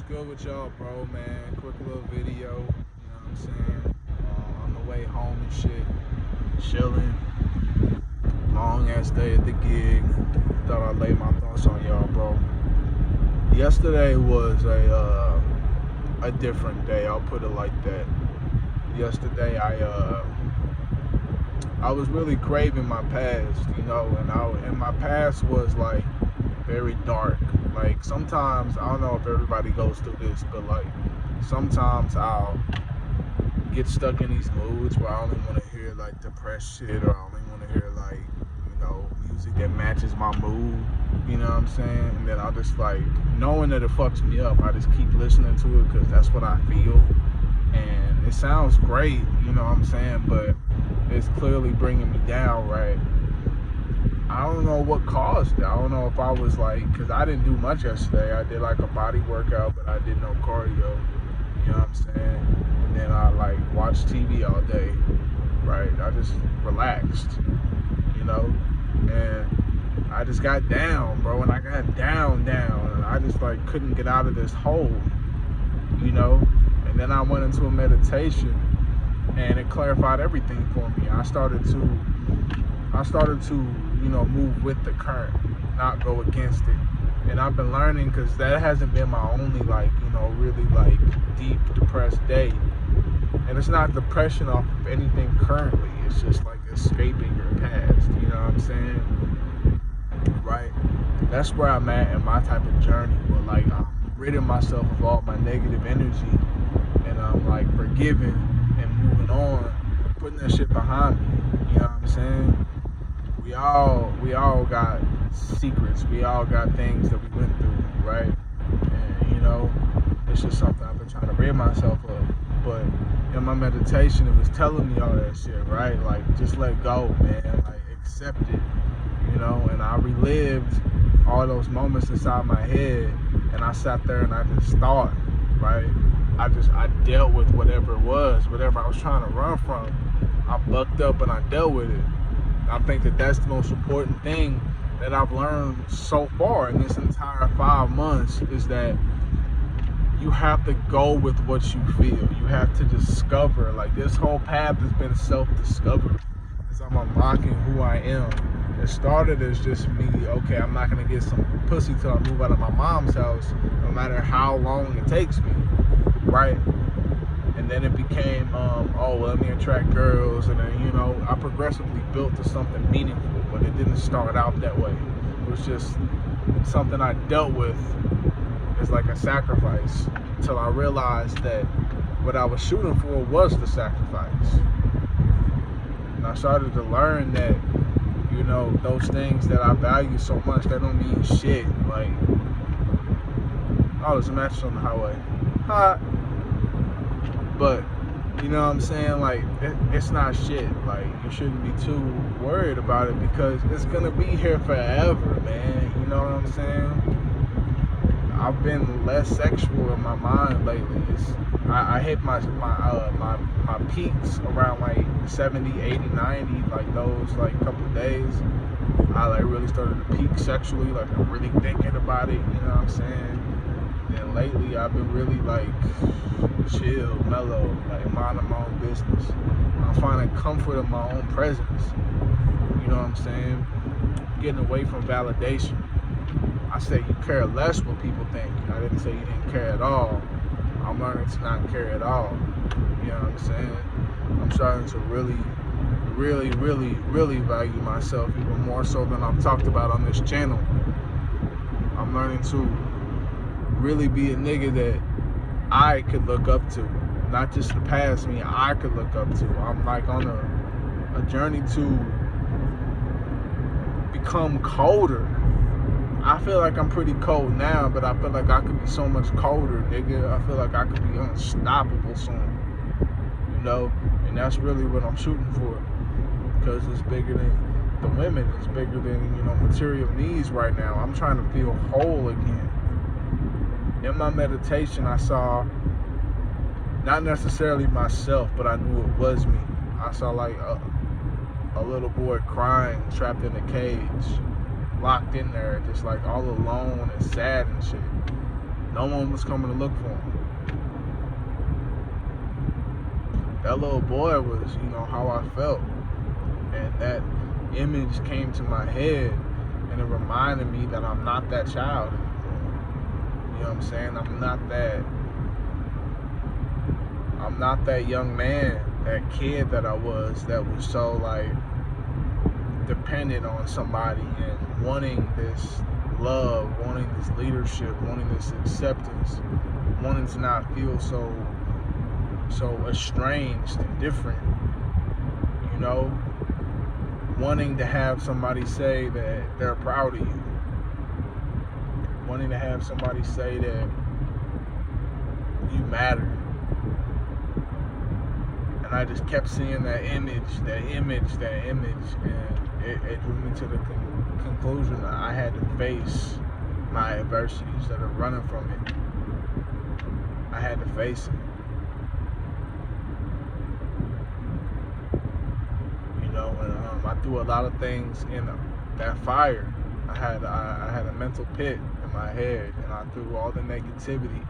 good with y'all, bro, man? Quick little video, you know what I'm saying? On the way home and shit, chilling. Long ass day at the gig. Thought I'd lay my thoughts on y'all, bro. Yesterday was a different day. I'll put it like that. Yesterday, I was really craving my past, and my past was like very dark. Like sometimes I don't know if everybody goes through this, but like sometimes I'll get stuck in these moods where I only want to hear like depressed shit, or I only want to hear like music that matches my mood. You know what I'm saying? And then I'll just like knowing that it fucks me up, I just keep listening to it because that's what I feel, and it sounds great. You know what I'm saying? But it's clearly bringing me down, right? I don't know what caused it. I don't know if I was like, because I didn't do much yesterday. I did like a body workout, but I did no cardio. You know what I'm saying? And then I like watched TV all day, right? I just relaxed, and I just got down, bro. And I got down, and I just like couldn't get out of this hole, And then I went into a meditation, and it clarified everything for me. I started to move with the current, not go against it. And I've been learning, because that hasn't been my only really like deep depressed day. And it's not depression off of anything currently. It's just like escaping your past. You know what I'm saying? Right? That's where I'm at in my type of journey. Where like I'm ridding myself of all my negative energy, and I'm like forgiving and moving on, putting that shit behind me. You know what I'm saying? We all got secrets. We all got things that we went through, right? And it's just something I've been trying to rid myself of. But in my meditation, it was telling me all that shit, right? Like, just let go, man. Like, accept it, And I relived all those moments inside my head, and I sat there and I just thought, right? I dealt with whatever it was, whatever I was trying to run from. I bucked up and I dealt with it. I think that that's the most important thing that I've learned so far in this entire 5 months, is that you have to go with what you feel. You have to discover. Like, this whole path has been self-discovery, as I'm unlocking who I am. It started as just me, okay, I'm not going to get some pussy till I move out of my mom's house, no matter how long it takes me, right? And then it became, let me attract girls. And then, I progressively built to something meaningful, but it didn't start out that way. It was just something I dealt with as like a sacrifice, until I realized that what I was shooting for was the sacrifice. And I started to learn that, those things that I value so much, they don't mean shit. Like, oh, there's a mattress on the highway. Hot. But, you know what I'm saying? Like, it's not shit. Like, you shouldn't be too worried about it, because it's going to be here forever, man. You know what I'm saying? I've been less sexual in my mind lately. I hit my peaks around like 70, 80, 90, like those like couple days. I like really started to peak sexually, like I'm really thinking about it, you know what I'm saying? And lately I've been really like chill, mellow, like minding my own business. I'm finding comfort in my own presence. You know what I'm saying? Getting away from validation. I say you care less what people think. I didn't say you didn't care at all. I'm learning to not care at all. You know what I'm saying? I'm starting to really, really, really, really value myself, even more so than I've talked about on this channel. I'm learning to really be a nigga that I could look up to. Not just the past me, I could look up to. I'm like on a journey to become colder. I feel like I'm pretty cold now, but I feel like I could be so much colder, nigga. I feel like I could be unstoppable soon, And that's really what I'm shooting for, because it's bigger than the women. It's bigger than, material needs right now. I'm trying to feel whole again. In my meditation, I saw not necessarily myself, but I knew it was me. I saw like a little boy crying, trapped in a cage, locked in there, just like all alone and sad and shit. No one was coming to look for him. That little boy was, how I felt. And that image came to my head, and it reminded me that I'm not that child anymore. You know what I'm saying? I'm not that young man, that kid that I was so like dependent on somebody and wanting this love, wanting this leadership, wanting this acceptance, wanting to not feel so estranged and different, wanting to have somebody say that they're proud of you, wanting to have somebody say that you matter. And I just kept seeing that image, and it drew me to the conclusion that I had to face my adversity instead of running from it. I had to face it. And I threw a lot of things in that fire. I had a mental pit in my head, and I threw all the negativity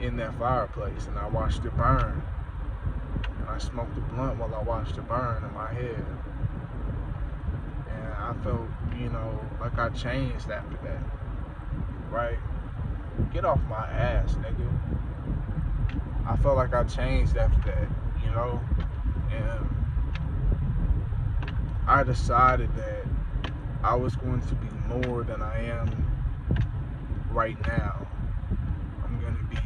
in that fireplace, and I watched it burn. And I smoked a blunt while I watched it burn in my head. And I felt, like I changed after that. Right? Get off my ass, nigga. I felt like I changed after that, and I decided that I was going to be more than I am right now. I'm going to be,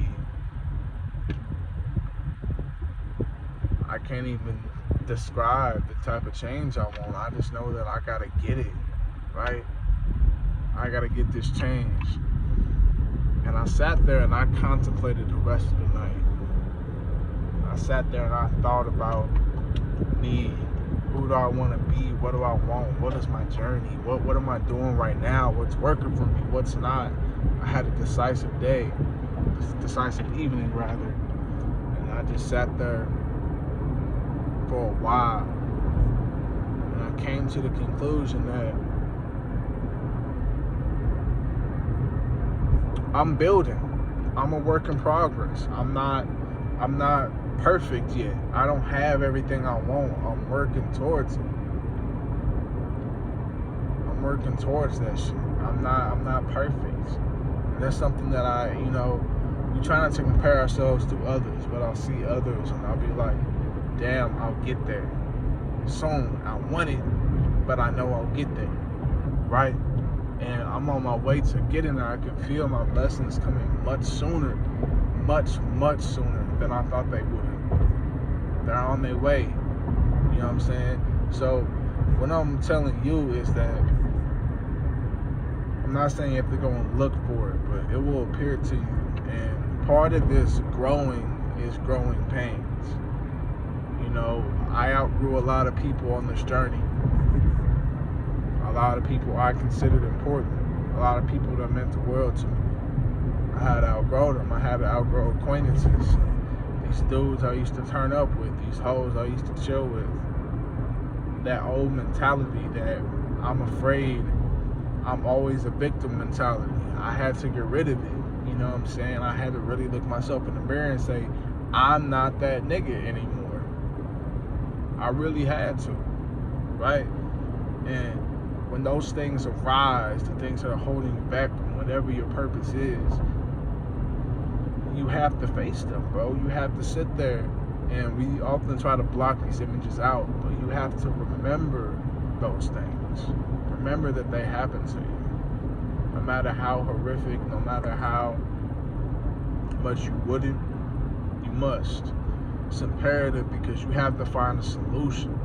I can't even describe the type of change I want. I just know that I got to get it, right? I got to get this change. And I sat there and I contemplated the rest of the night. I sat there and I thought about me. Who do I want to be? What do I want? What is my journey? What am I doing right now? What's working for me? What's not? I had a decisive evening rather. And I just sat there for a while. And I came to the conclusion that I'm building. I'm a work in progress. I'm not perfect yet. I don't have everything I want. I'm working towards it. I'm working towards that shit. I'm not perfect. And that's something that we try not to compare ourselves to others, but I'll see others and I'll be like, damn, I'll get there soon. I want it, but I know I'll get there, right? And I'm on my way to getting there. I can feel my blessings coming much sooner, much sooner than I thought they would. They're on their way. You know what I'm saying? So what I'm telling you is that I'm not saying you have to go and look for it, but it will appear to you. And part of this growing is growing pains. I outgrew a lot of people on this journey. A lot of people I considered important. A lot of people that meant the world to me. I had to outgrow them. I had to outgrow acquaintances. These dudes I used to turn up with. These hoes I used to chill with. That old mentality that I'm afraid I'm always a victim mentality. I had to get rid of it. You know what I'm saying? I had to really look myself in the mirror and say, I'm not that nigga anymore. I really had to. Right? And when those things arise, the things that are holding you back from whatever your purpose is, you have to face them, bro. You have to sit there, and we often try to block these images out, but you have to remember those things. Remember that they happen to you. No matter how horrific, no matter how much you wouldn't, you must. It's imperative because you have to find a solution.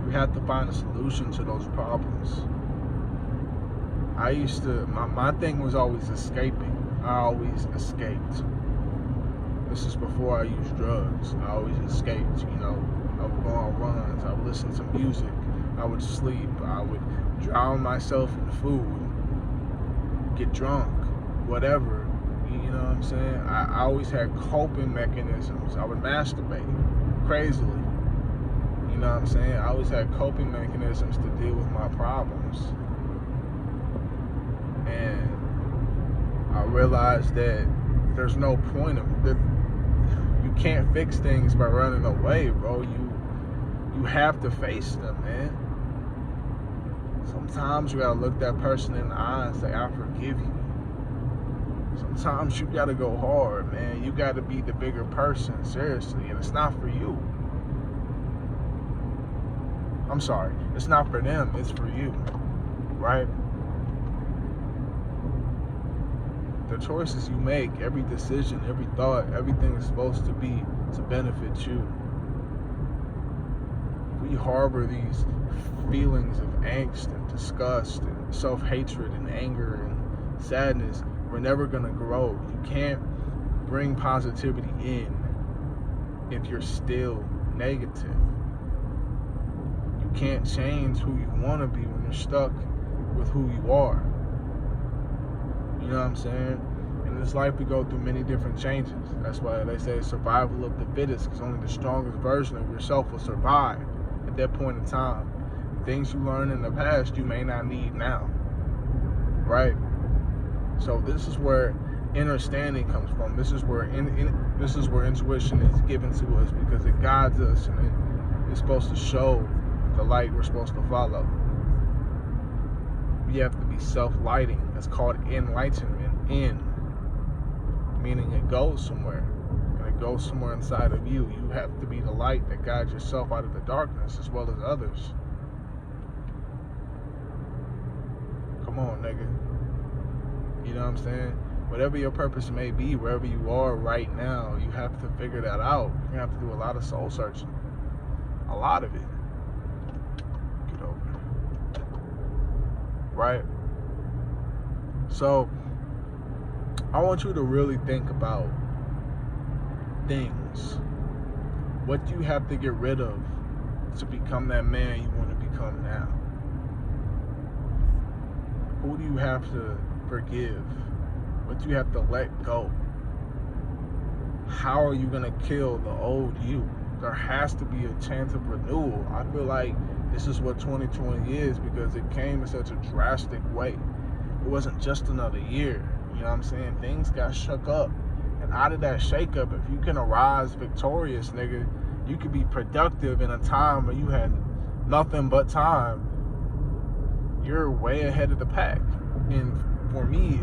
You have to find a solution to those problems. My thing was always escaping. I always escaped. This is before I used drugs. I always escaped, I would go on runs. I would listen to music. I would sleep. I would drown myself in food. Get drunk. Whatever. You know what I'm saying? I always had coping mechanisms. I would masturbate crazily. You know what I'm saying? I always had coping mechanisms to deal with my problems. And realized that there's no point of that. You can't fix things by running away, bro. You have to face them, man. Sometimes you gotta look that person in the eye and say, I forgive you. Sometimes you gotta go hard, man. You gotta be the bigger person, seriously. And it's not for you. I'm sorry. It's not for them, it's for you. Right? The choices you make, every decision, every thought, everything is supposed to be to benefit you. We harbor these feelings of angst and disgust and self-hatred and anger and sadness. We're never going to grow. You can't bring positivity in if you're still negative. You can't change who you want to be when you're stuck with who you are. You know what I'm saying? In this life, we go through many different changes. That's why they say survival of the fittest, because only the strongest version of yourself will survive at that point in time. Things you learned in the past, you may not need now. Right? So this is where understanding comes from. This is where this is where intuition is given to us, because it guides us and it's supposed to show the light we're supposed to follow. You have to be self-lighting. It's called enlightenment. Meaning it goes somewhere, and it goes somewhere inside of you. You have to be the light that guides yourself out of the darkness as well as others. Come on, nigga. You know what I'm saying? Whatever your purpose may be, wherever you are right now, you have to figure that out. You have to do a lot of soul searching. A lot of it. Get over it. Right? So, I want you to really think about things. What do you have to get rid of to become that man you want to become now? Who do you have to forgive? What do you have to let go? How are you going to kill the old you? There has to be a chance of renewal. I feel like this is what 2020 is, because it came in such a drastic way. It wasn't just another year. You know what I'm saying? Things got shook up. And out of that shakeup, if you can arise victorious, nigga, you could be productive in a time where you had nothing but time. You're way ahead of the pack. And for me,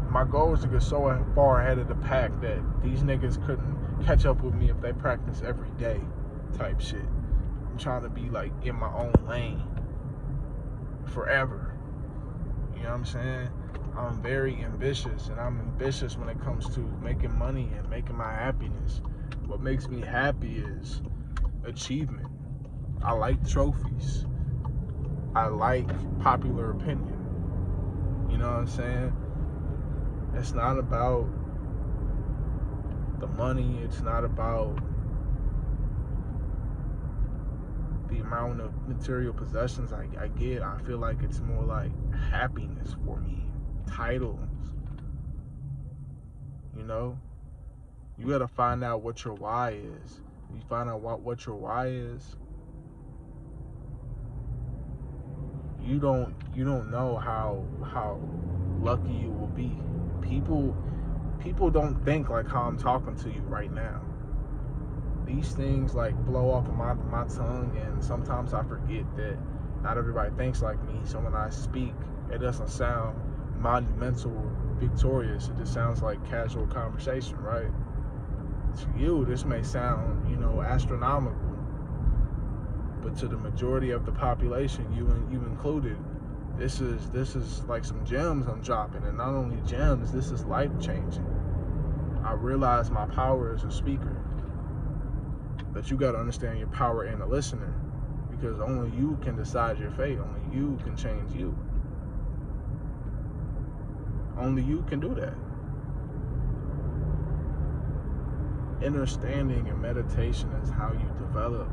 my goal is to get so far ahead of the pack that these niggas couldn't catch up with me if they practice every day type shit. I'm trying to be like in my own lane forever. You know what I'm saying? I'm very ambitious, and I'm ambitious when it comes to making money and making my happiness. What makes me happy is achievement. I like trophies. I like popular opinion. You know what I'm saying? It's not about the money. It's not about the amount of material possessions I get. I feel like it's more like happiness for me. Titles. You know? You gotta find out what your why is. You find out what your why is, you don't know how lucky you will be. People don't think like how I'm talking to you right now. These things like blow off of my tongue, and sometimes I forget that not everybody thinks like me. So when I speak, it doesn't sound monumental or victorious. It just sounds like casual conversation, right? To you, this may sound, astronomical. But to the majority of the population, you included, this is like some gems I'm dropping. And not only gems, this is life-changing. I realize my power as a speaker. But you got to understand your power in a listener. Because only you can decide your fate. Only you can change you. Only you can do that. Understanding and meditation is how you develop.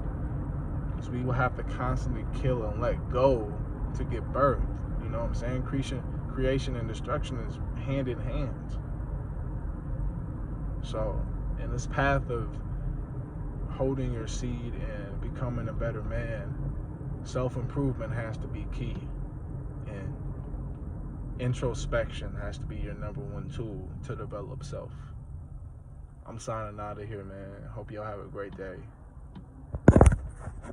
Because we will have to constantly kill and let go to get birth. You know what I'm saying? Creation and destruction is hand in hand. So, in this path of holding your seed and becoming a better man, self-improvement has to be key. And introspection has to be your number one tool to develop self. I'm signing out of here, man. Hope y'all have a great day.